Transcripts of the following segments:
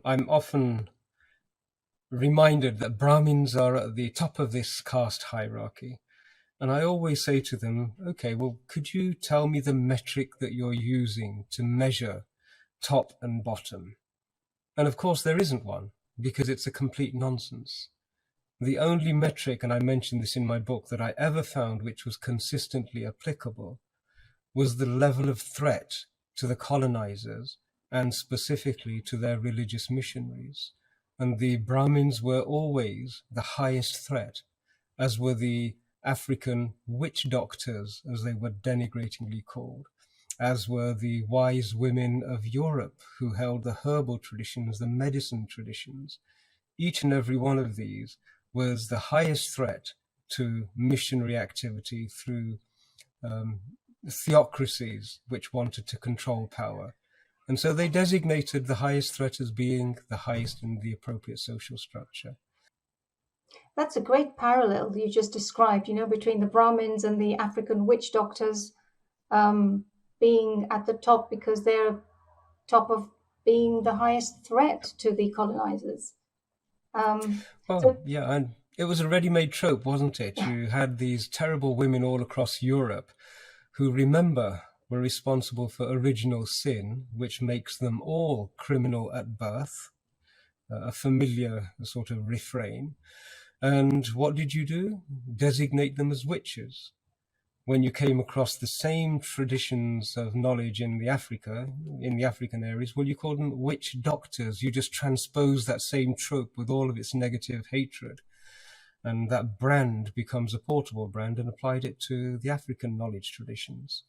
I'm often reminded that Brahmins are at the top of this caste hierarchy. And I always say to them, okay, well, could you tell me the metric that you're using to measure top and bottom? And of course, there isn't one, because it's a complete nonsense. The only metric, and I mentioned this in my book, that I ever found which was consistently applicable was the level of threat to the colonizers and specifically to their religious missionaries. And the Brahmins were always the highest threat, as were the African witch doctors, as they were denigratingly called, as were the wise women of Europe who held the herbal traditions, the medicine traditions. Each and every one of these was the highest threat to missionary activity through theocracies which wanted to control power. And so they designated the highest threat as being the highest in the appropriate social structure. That's a great parallel you just described, between the Brahmins and the African witch doctors being at the top because they're top of being the highest threat to the colonizers. And it was a ready-made trope, wasn't it? You had these terrible women all across Europe who, remember, were responsible for original sin, which makes them all criminal at birth, a familiar sort of refrain. And what did you do? Designate them as witches. When you came across the same traditions of knowledge in the African areas, well, you called them witch doctors. You just transposed that same trope with all of its negative hatred. And that brand becomes a portable brand and applied it to the African knowledge traditions.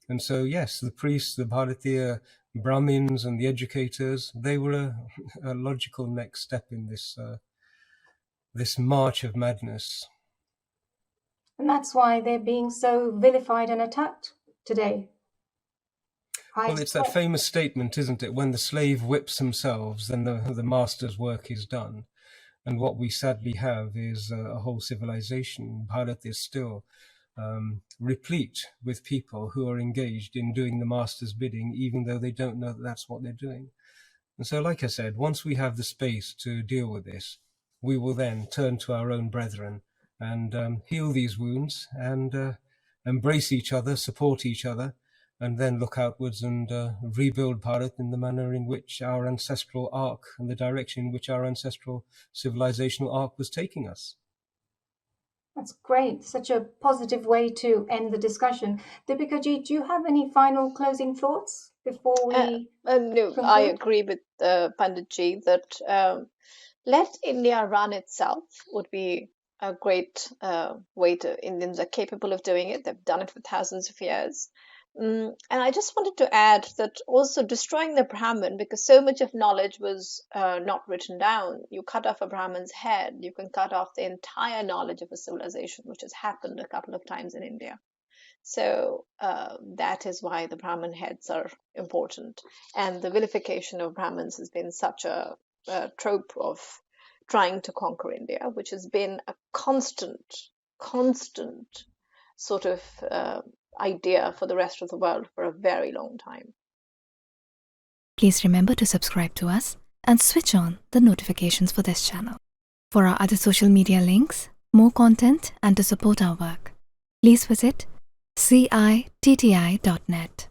And so, yes, the priests, the Bharatiya Brahmins and the educators, they were a logical next step in this march of madness. And that's why they're being so vilified and attacked today. Well, it's that famous statement, isn't it? When the slave whips themselves, then the master's work is done. And what we sadly have is a whole civilization. Bharat is still replete with people who are engaged in doing the master's bidding, even though they don't know that that's what they're doing. And so, like I said, once we have the space to deal with this, we will then turn to our own brethren and heal these wounds and embrace each other, support each other, and then look outwards and rebuild Bharat in the manner in which our ancestral arc and the direction in which our ancestral civilizational arc was taking us. That's great. Such a positive way to end the discussion. Deepika ji, do you have any final closing thoughts before we No, conclude? I agree with Pandit ji that let India run itself would be a great way to. Indians are capable of doing it. They've done it for thousands of years. And I just wanted to add that also destroying the Brahmin, because so much of knowledge was not written down. You cut off a Brahmin's head, you can cut off the entire knowledge of a civilization, which has happened a couple of times in India. So that is why the Brahmin heads are important. And the vilification of Brahmins has been such a trope of trying to conquer India, which has been a constant sort of idea for the rest of the world for a very long time. Please remember to subscribe to us and switch on the notifications for this channel. For our other social media links, more content, and to support our work, please visit citti.net.